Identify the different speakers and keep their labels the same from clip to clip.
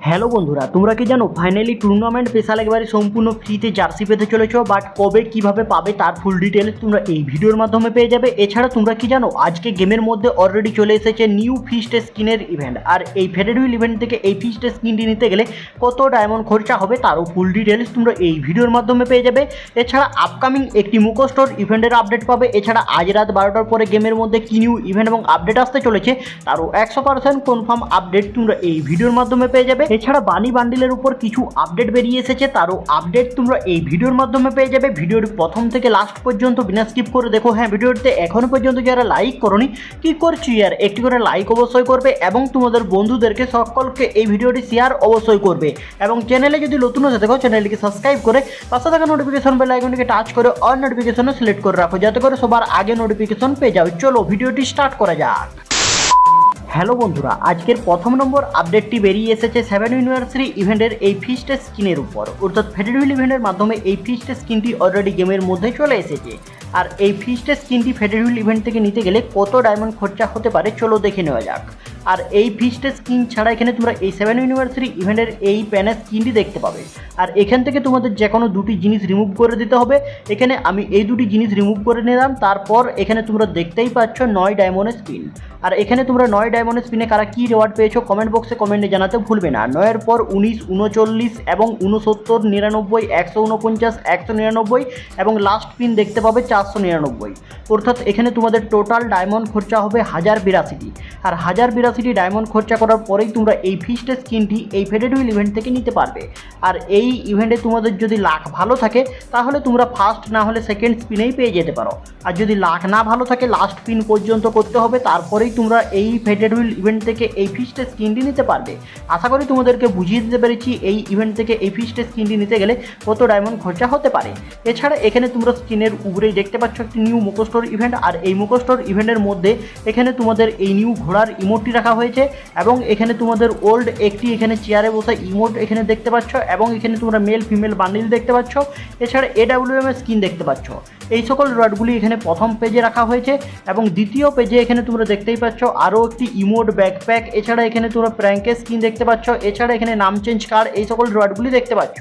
Speaker 1: Hello বন্ধুরা, তোমরা কি জানো ফাইনালি টুর্নামেন্ট স্পেশাল একবারে সম্পূর্ণ ফ্রিতে জার্সি পেতে চলেছো, বাট কবে কিভাবে পাবে তার ফুল ডিটেলস তোমরা এই ভিডিওর মাধ্যমে পেয়ে যাবে। এছাড়া তোমরা কি জানো আজকে গেমের মধ্যে অলরেডি চলে এসেছে নিউ ফিস্ট স্কিনের ইভেন্ট, আর এই ফেডেড হুইল ইভেন্ট থেকে এই ফিস্ট স্কিনটি নিতে গেলে কত ডায়মন্ড খরচা হবে তারও ফুল ডিটেলস তোমরা এই ভিডিওর মাধ্যমে পেয়ে যাবে। এছাড়া আপকামিং একটি মুকো স্টোর ইভেন্টের আপডেট পাবে। এছাড়া আজ রাত 12টার পরে গেমের মধ্যে কি নিউ ইভেন্ট এবং আপডেট আসতে চলেছে তারও 100% কনফার্ম আপডেট তোমরা এই ভিডিওর মাধ্যমে পেয়ে যাবে। এছাড়া বানি বান্ডিলের উপর কিছু আপডেট বেরিয়ে এসেছে, তারও আপডেট তোমরা এই ভিডিওর মাধ্যমে পেয়ে যাবে। ভিডিওর প্রথম থেকে লাস্ট পর্যন্ত বিনা স্কিপ করে দেখো। হ্যাঁ, ভিডিওতে এখনো পর্যন্ত যারা লাইক করনি কি করছি আর একটি করে লাইক অবশ্যই করবে এবং তোমাদের বন্ধুদেরকে সকলকে এই ভিডিওটি শেয়ার অবশ্যই করবে এবং চ্যানেলে যদি নতুন হয়ে থাকো চ্যানেলটিকে সাবস্ক্রাইব করে পাশে থাকা নোটিফিকেশন বেল আইকনটিকে টাচ করে অল নোটিফিকেশনে সিলেক্ট করে রাখো যাতে করে সবার আগে নোটিফিকেশন পেয়ে যাও। চলো ভিডিওটি স্টার্ট করা যাক। হ্যালো বন্ধুরা, আজকের প্রথম নম্বর আপডেটটি বেরিয়ে এসেছে 7 ইউনিভার্সারি ইভেন্টের এই ফিস্ট স্কিনের উপর, অর্থাৎ ফেডেড হুইল ইভেন্টের মাধ্যমে এই ফিস্ট স্কিনটি অলরেডি গেমের মধ্যে চলে এসেছে। আর এই ফিস্ট স্কিনটি ফেডেড হুইল ইভেন্ট থেকে নিতে গেলে কত ডায়মন্ড খরচা হতে পারে চলো দেখে নেওয়া যাক। আর এই ফিস্ট স্কিন ছাড়া এখানে তোমরা এই 7 ইউনিভার্সারি ইভেন্টের এই প্যানের স্কিনটি দেখতে পাবে। আর এখান থেকে তোমাদের যে কোনো দুটি জিনিস রিমুভ করে দিতে হবে। এখানে আমি এই দুটি জিনিস রিমুভ করে নিলাম। তারপর এখানে তোমরা দেখতেই পাচ্ছ 9 ডায়মন্ডের স্পিন। আর এখানে তোমরা 9 ডায়মন্ডের স্পিনে কারা কী রিওয়ার্ড পেয়েছো কমেন্ট বক্সে কমেন্টে জানাতে ভুলবে না। 9-এর পর 19, 39 এবং 69, 99, 149, 199 এবং লাস্ট পিন দেখতে পাবে 499। অর্থাৎ এখানে তোমাদের টোটাল ডায়মন্ড খরচা হবে 1082টি। আর 1082টি ডায়মন্ড খরচা করার পরেই তোমরা এই ফিস্ট স্কিনটি এই ফেডেড হুইল ইভেন্ট থেকে নিতে পারবে। আর এই ইভেন্টে তোমাদের যদি লাক ভালো থাকে তাহলে তোমরা ফার্স্ট না হলে সেকেন্ড স্পিনেই পেয়ে যেতে পারো। আর যদি লাক না ভালো থাকে লাস্ট পিন পর্যন্ত করতে হবে, তারপরেই তোমরা এই ফেডেড হুইল ইভেন্ট থেকে এই ফিস্ট স্কিনটি নিতে পারবে। আশা করি তোমাদেরকে বুঝিয়ে দিতে পেরেছি এই ইভেন্ট থেকে এই ফিস্ট স্কিনটি নিতে গেলে কত ডায়মন্ড খরচা হতে পারে। এছাড়া এখানে তোমরা স্কিনের উপরেই দেখতে পাচ্ছ একটি নিউ মুকো স্টোর ইভেন্ট, আর এই মুকো স্টোর ইভেন্টের মধ্যে এখানে তোমাদের এই নিউ ঘোড়ার ইমোটটি রাখা হয়েছে এবং এখানে তোমাদের ওল্ড একটি এখানে চেয়ারে বসা ইমোট এখানে দেখতে পাচ্ছ এবং এখানে তোমরা মেল ফিমেল বান্ডিল দেখতে পাচ্ছ। এছাড়া AWM এর স্কিন দেখতে পাচ্ছ। এই সকল রিওয়ার্ডগুলি এখানে প্রথম পেজে রাখা হয়েছে এবং দ্বিতীয় পেজে এখানে তোমরা দেখতেই পাচ্ছ আরও একটি ইমোট ব্যাকপ্যাক। এছাড়া এখানে তোমরা প্র্যাঙ্কের স্কিন দেখতে পাচ্ছ। এছাড়া এখানে নাম চেঞ্জ কার্ড, এই সকল রিওয়ার্ডগুলি দেখতে পাচ্ছ।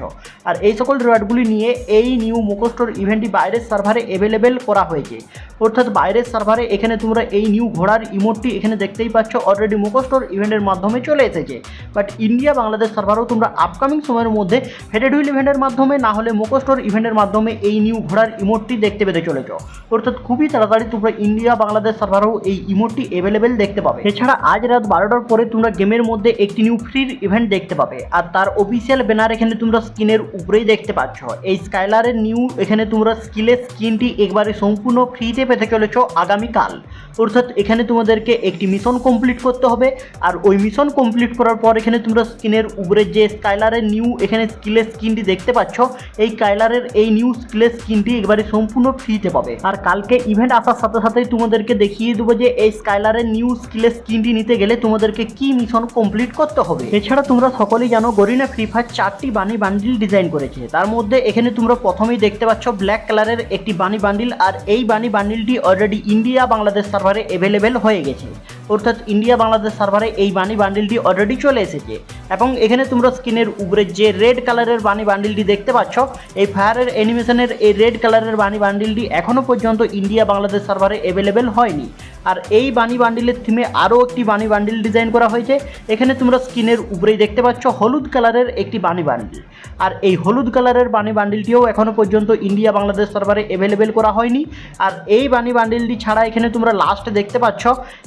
Speaker 1: আর এই সকল রিওয়ার্ডগুলি নিয়ে এই নিউ মুকো স্টোর ইভেন্টটি বাইরের সার্ভারে অ্যাভেলেবেল করা হয়েছে। অর্থাৎ বাইরের সার্ভারে এখানে তোমরা এই নিউ ঘোড়ার ইমোটটি এখানে দেখতেই পাচ্ছ অলরেডি মুকো স্টোর ইভেন্টের মাধ্যমে চলে এসেছে। বাট ইন্ডিয়া বাংলাদেশ সার্ভারেও তোমরা আপকামিং সময়ের মধ্যে ফেডেড হুইল ইভেন্টের মাধ্যমে না হলে মুকো স্টোর ইভেন্টের মাধ্যমে এই নিউ ঘোড়ার ইমোটটি দেখতে পেতে চলেছ। অর্থাৎ খুবই তাড়াতাড়ি তোমরা ইন্ডিয়া বাংলাদেশ সার্ভারেও এই ইমোটটি অ্যাভেলেবেল দেখতে পাবে। এছাড়া আজ রাত 12টার পরে তোমরা গেমের মধ্যে একটি নিউ ফ্রি ইভেন্ট দেখতে পাবে, আর তার অফিসিয়াল ব্যানার এখানে তোমরা স্ক্রিনের উপরেই দেখতে পাচ্ছ। এই স্কাইলারের নিউ এখানে তোমরা স্কিলের স্কিনটি একবারে সম্পূর্ণ ফ্রিতে পেতে চলেছ আগামীকাল। অর্থাৎ এখানে তোমাদেরকে একটি মিশন কমপ্লিট করতে হবে, আর ওই মিশন কমপ্লিট করার পর এখানে তোমরা স্ক্রিনের উপরে যে স্কাইলারের নিউ এখানে স্কিলের স্কিনটি দেখতে পাচ্ছ এই স্কাইলারের এই নিউ স্কিলের স্কিনটি একবারে সম্পূর্ণ ফ্রিতে পাবে। আর কালকে ইভেন্ট আসার সাথে সাথেই তোমাদেরকে দেখিয়ে দেবো যে এই স্কাইলারের নিউ স্কিলের স্কিনটি নিতে গেলে তোমাদেরকে কি মিশন কমপ্লিট করতে হবে। এছাড়া তোমরা সকলেই জানো গরিনা ফ্রি ফায়ার 4টি বানি বান্ডিল ডিজাইন করেছে। তার মধ্যে এখানে তোমরা প্রথমেই দেখতে পাচ্ছ ব্ল্যাক কালারের একটি বানি বান্ডিল, আর এই বানি বান্ডিলটি অলরেডি ইন্ডিয়া বাংলাদেশ সার্ভারে অ্যাভেলেবেল হয়ে গেছে। অর্থাৎ ইন্ডিয়া বাংলাদেশ সার্ভারে এই বানি বান্ডিলটি অলরেডি চলে এসেছে এবং এখানে তোমরা স্ক্রিনের উপরে যে রেড কালারের বানি বান্ডিলটি দেখতে পাচ্ছ এই ফায়ারের অ্যানিমেশনের এই রেড কালারের বানি বান্ডিলটি এখনও পর্যন্ত ইন্ডিয়া বাংলাদেশ সার্ভারে অ্যাভেলেবেল হয়নি। আর এই বানি বান্ডিলের থিমে আরও একটি বানি বান্ডিল ডিজাইন করা হয়েছে। এখানে তোমরা স্ক্রিনের উপরেই দেখতে পাচ্ছ হলুদ কালারের একটি বানি বান্ডিল, আর এই হলুদ কালারের বানি বান্ডিলটিও এখনও পর্যন্ত ইন্ডিয়া বাংলাদেশ সার্ভারে অ্যাভেলেবেল করা হয়নি। আর এই বানি বান্ডিলটি ছাড়া এখানে তোমরা লাস্টে দেখতে পাচ্ছ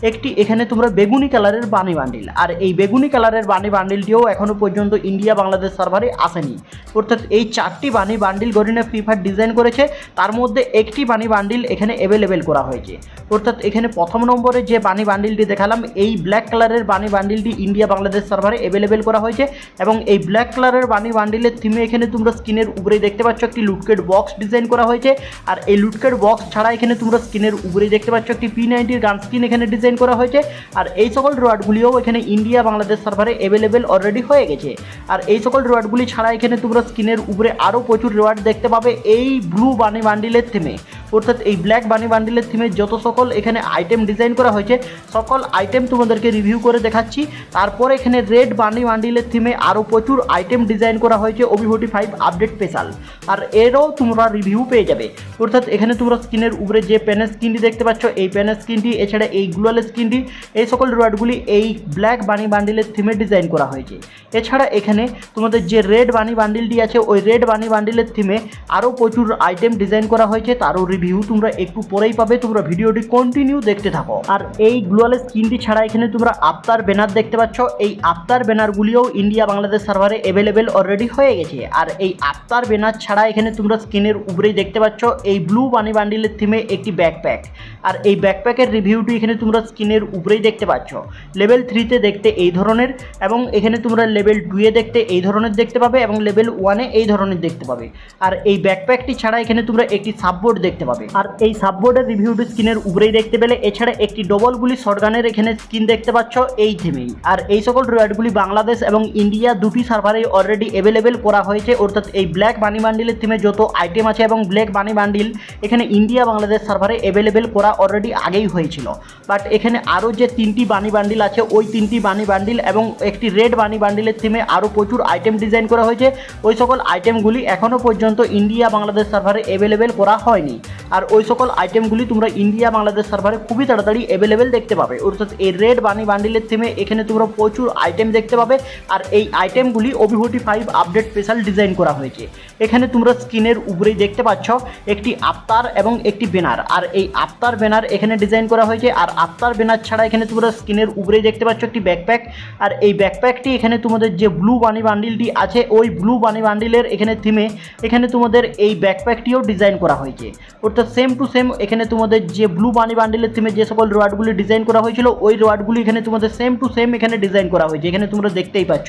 Speaker 1: একটি এখানে তোমরা বেগুনি কালারের বানি বান্ডিল, আর এই বেগুনি কালারের বানি বান্ডিলটিও এখনও পর্যন্ত ইন্ডিয়া বাংলাদেশ সার্ভারে আসেনি। অর্থাৎ এই 4টি bunny bundle গরিনা free fire design করেছে, তার মধ্যে একটি বানি বান্ডিল এখানে অ্যাভেলেবেল করা হয়েছে। অর্থাৎ এখানে প্রথম নম্বরে যে বানি বান্ডিলটি দেখালাম এই ব্ল্যাক কালারের বানি বান্ডিলটি ইন্ডিয়া বাংলাদেশ সার্ভারে অ্যাভেলেবেল করা হয়েছে এবং এই ব্ল্যাক কালারের বানি বান্ডিলের থিমে এখানে তোমরা স্ক্রিনের উপরেই দেখতে পাচ্ছ একটি লুটকেট বক্স ডিজাইন করা হয়েছে। আর এই লুটকেট বক্স ছাড়া এখানে তোমরা স্ক্রিনের উপরেই দেখতে পাচ্ছ একটি P90 গান স্কিন এখানে ডিজাইন করা হয়েছে। আর এই সকল রিওয়ার্ডগুলিও এখানে ইন্ডিয়া বাংলাদেশ সার্ভারে অ্যাভেলেবেল অলরেডি হয়ে গেছে। আর এই সকল রিওয়ার্ডগুলি ছাড়া এখানে তোমরা স্ক্রিনের উপরে আরও প্রচুর রিওয়ার্ড দেখতে পাবে এই ব্লু বানি বান্ডিলের থিমে। অর্থাৎ এই ব্ল্যাক বানি বান্ডিলের থিমে যত সকল এখানে আইটেম ডিজাইন করা হয়েছে সকল আইটেম তোমাদেরকে রিভিউ করে দেখাচ্ছি। তারপর এখানে রেড বানি বান্ডিলের থিমে আরও প্রচুর আইটেম ডিজাইন করা হয়েছে OBO45 আপডেট স্পেশাল, আর এরও তোমরা রিভিউ পেয়ে যাবে। অর্থাৎ এখানে তোমরা স্ক্রিনের উপরে যে পেনের স্ক্রিনটি দেখতে পাচ্ছ এই পেনের স্ক্রিনটি, এছাড়া এই গ্লোয়াল স্ক্রিনটি, এই সকল রিওয়ার্ডগুলি এই ব্ল্যাক বানি বান্ডিলের থিমে ডিজাইন করা হয়েছে। এছাড়া এখানে তোমাদের যে রেড বানি বান্ডিলটি আছে ওই রেড বানি বান্ডিলের থিমে আরও প্রচুর আইটেম ডিজাইন করা হয়েছে, তারও রিভিউ তোমরা একটু পরেই পাবে। তোমরা ভিডিওটি কন্টিনিউ দেখতে থাকো। আর এই গ্লোয়াল স্ক্রিনটি ছাড়া এখানে তোমরা আফতার ব্যানার দেখতে পাচ্ছ, এই আফতার ব্যানারগুলিও ইন্ডিয়া বাংলাদেশ সার্ভারে অ্যাভেলেবেল অলরেডি হয়ে গেছে। আর এই আফতার ব্যানার ছাড়া এখানে তোমরা স্ক্রিনের উপরেই দেখতে পাচ্ছ এই ব্লু বানি বান্ডিলের থিমে একটি ব্যাকপ্যাক, আর এই ব্যাকপ্যাকের রিভিউটি এখানে তোমরা স্ক্রিনের উপরেই দেখতে পাচ্ছ। লেভেল 3-তে দেখতে এই ধরনের, এবং এখানে তোমরা লেভেল 2-এ দেখতে এই ধরনের দেখতে পাবে, এবং লেভেল 1-এ এই ধরনের দেখতে পাবে। আর এই ব্যাকপ্যাকটি ছাড়া এখানে তোমরা একটি সাববোর্ড দেখতে পাবে, আর এই সাববোর্ডের রিভিউটি স্ক্রিনের উপরেই দেখতে পেলে। এছাড়া একটি ডবল গুলি শটগানের এখানে স্কিন দেখতে পাচ্ছ এই থিমেই। আর এই সকল রিওয়ার্ডগুলি বাংলাদেশ এবং ইন্ডিয়া দুটি সার্ভারেই অলরেডি অ্যাভেলেবেল করা হয়েছে। অর্থাৎ এই ব্ল্যাক বানি বান্ডিলের থিমে যত আইটেম আছে এবং ব্ল্যাক বানি বান্ডিল এখানে ইন্ডিয়া বাংলাদেশ সার্ভারে অ্যাভেলেবেল করা অলরেডি আগেই হয়েছিল, বাট এখানে আরও যে 3টি বানি বান্ডিল আছে ওই 3টি বানি বান্ডিল এবং একটি রেড বানি বান্ডিলের থিমে আরও প্রচুর আইটেম ডিজাইন করা হয়েছে। ওই সকল আইটেমগুলি এখনও পর্যন্ত ইন্ডিয়া বাংলাদেশ সার্ভারে অ্যাভেলেবেল করা হয়নি, আর ওই সকল আইটেমগুলি তোমরা ইন্ডিয়া বাংলাদেশ সার্ভারে খুবই তাড়াতাড়ি অ্যাভেলেবেল দেখতে পাবে। অর্থাৎ এই রেড বানি বান্ডিলের থিমে এখানে তোমরা প্রচুর আইটেম দেখতে পাবে, আর এই আইটেমগুলি OBO45 আপডেট স্পেশাল ডিজাইন করা হয়েছে। এখানে তোমরা স্ক্রিনের উপরেই দেখতে পাচ্ছ একটি আফতার এবং একটি ব্যানার, আর এই আফতার ব্যানার এখানে ডিজাইন করা হয়েছে। আর আফতার ব্যানার ছাড়া এখানে তোমরা স্ক্রিনের উপরেই দেখতে পাচ্ছ একটি ব্যাকপ্যাক, আর এই ব্যাকপ্যাকটি এখানে তোমাদের যে ব্লু বানি বান্ডিলটি আছে ওই ব্লু বানি বান্ডিলের এখানে থিমে এখানে তোমাদের এই ব্যাকপ্যাকটিও ডিজাইন করা হয়েছে। অর্থাৎ সেম টু সেম এখানে তোমাদের যে ব্লু বানি বান্ডিলের থিমে যে সকল রিওয়ার্ডগুলি ডিজাইন করা হয়েছিল ওই রিওয়ার্ডগুলি এখানে তোমাদের সেম টু সেম এখানে ডিজাইন করা হয়েছে। এখানে তোমরা দেখতেই পাচ্ছ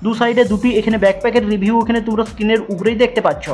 Speaker 1: দু সাইডে দুটি এখানে ব্যাকপ্যাকের রিভিউ এখানে তোমরা স্ক্রিনের উপরেই দেখতে পাচ্ছ।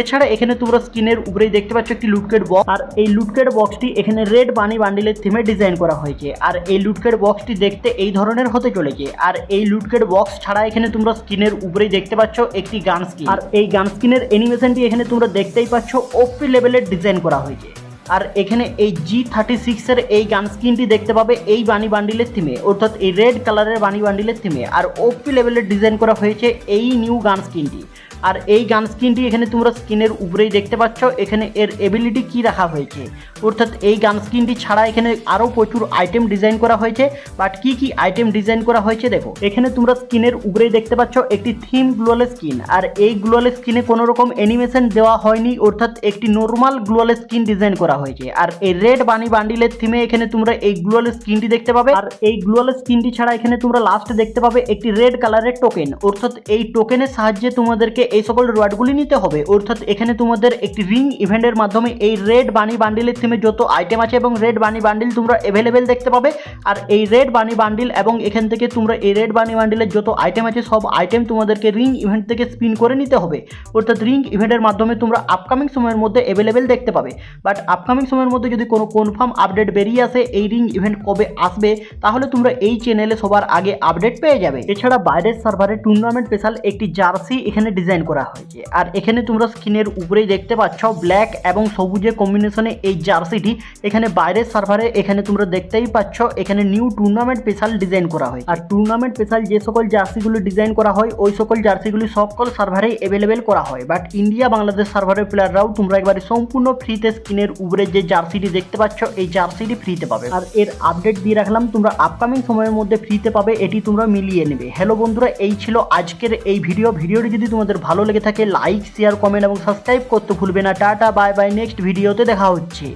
Speaker 1: এছাড়া এখানে তোমরা স্ক্রিনের উপরেই দেখতে পাচ্ছ একটি লুটকেট বক্স, আর এই লুটকেট বক্সটি এখানে রেড বানি বান্ডিলের থিমে ডিজাইন করা হয়েছে। আর এই লুটকেট বক্সটি দেখতে এই ধরনের হতে চলেছে। আর এই লুটকেট বক্স ছাড়া এখানে তোমরা স্ক্রিনের উপরেই দেখতে পাচ্ছ একটি গান স্কিন, আর এই গান স্কিনের অ্যানিমেশনটি এখানে তোমরা দেখতেই পাচ্ছ OP লেভেলের ডিজাইন করা হয়েছে। আর এখানে এই G36 এর এই গান স্কিনটি দেখতে পাবে এই বানি বান্ডিলের থিমে, অর্থাৎ এই রেড কালারের বানি বান্ডিলের থিমে, আর OP লেভেলের ডিজাইন করা হয়েছে এই নিউ গান স্কিনটি। আর এই গান স্কিনটি এখানে তোমরা স্ক্রিনের উপরেই দেখতে পাচ্ছ। এখানে এর এবিলিটি কি রাখা হয়েছে, অর্থাৎ এই গান স্কিনটি ছাড়া এখানে আরও প্রচুর আইটেম ডিজাইন করা হয়েছে। বাট কি কি আইটেম ডিজাইন করা হয়েছে দেখো, এখানে তোমরা স্ক্রিনের উপরেই দেখতে পাচ্ছ একটি থিম গ্লোয়াল স্কিন, আর এই গ্লোয়াল স্কিনে কোনো রকম অ্যানিমেশন দেওয়া হয়নি, অর্থাৎ একটি নর্মাল গ্লোয়াল স্কিন ডিজাইন করা হয়েছে। আর এই রেড বানি বান্ডিলের থিমে এখানে তোমরা এই গ্লোয়াল স্কিনটি দেখতে পাবে। আর এই গ্লোয়াল স্কিনটি ছাড়া এখানে তোমরা লাস্টে দেখতে পাবে একটি রেড কালারের টোকেন, অর্থাৎ এই টোকেনের সাহায্যে তোমাদেরকে এই সকল রিওয়ার্ডগুলি নিতে হবে। অর্থাৎ এখানে তোমাদের একটি রিং ইভেন্টের মাধ্যমে এই রেড বানি বান্ডিলের থিমে যত আইটেম আছে এবং রেড বানি বান্ডিল তোমরা অ্যাভেলেবেল দেখতে পাবে। আর এই রেড বানি বান্ডিল এবং এখান থেকে তোমরা এই রেড বানি বান্ডিলের যত আইটেম আছে সব আইটেম তোমাদেরকে রিং ইভেন্ট থেকে স্পিন করে নিতে হবে। অর্থাৎ রিং ইভেন্টের মাধ্যমে তোমরা আপকামিং সময়ের মধ্যে অ্যাভেলেবেল দেখতে পাবে। বাট আপকামিং সময়ের মধ্যে যদি কোনো কনফার্ম আপডেট বেরিয়ে আসে এই রিং ইভেন্ট কবে আসবে, তাহলে তোমরা এই চ্যানেলে সবার আগে আপডেট পেয়ে যাবে। এছাড়া বাইরের সার্ভারে টুর্নামেন্ট স্পেশাল একটি জার্সি এখানে ডিজাইন করা হয়েছে। আর এখানে তোমরা স্ক্রিনের উপরেই দেখতে পাচ্ছ ব্ল্যাক এবং সবুজের কম্বিনেশনে এই জার্সিটি এখানে বাইরের সার্ভারে এখানে তোমরা দেখতেই পাচ্ছ এখানে নিউ টুর্নামেন্ট স্পেশাল ডিজাইন করা হয়। আর টুর্নামেন্ট স্পেশাল যে সকল জার্সিগুলো ডিজাইন করা হয় ওই সকল জার্সিগুলি সকল সার্ভারেই অ্যাভেলেবেল করা হয়। বাট ইন্ডিয়া বাংলাদেশ সার্ভারের প্লেয়াররাও তোমরা একবারে সম্পূর্ণ ফ্রিতে স্ক্রিনের উপরে যে জার্সিটি দেখতে পাচ্ছ এই জার্সিটি ফ্রিতে পাবে। আর এর আপডেট দিয়ে রাখলাম, তোমরা আপকামিং সময়ের মধ্যে ফ্রিতে পাবে, এটি তোমরা মিলিয়ে নেবে। হ্যালো বন্ধুরা, এই ছিল আজকের এই ভিডিওটি যদি তোমাদের ভালো লেগে থাকে লাইক শেয়ার কমেন্ট এবং সাবস্ক্রাইব করতে ভুলবে না। টাটা বাই বাই, নেক্সট ভিডিওতে দেখা হচ্ছে।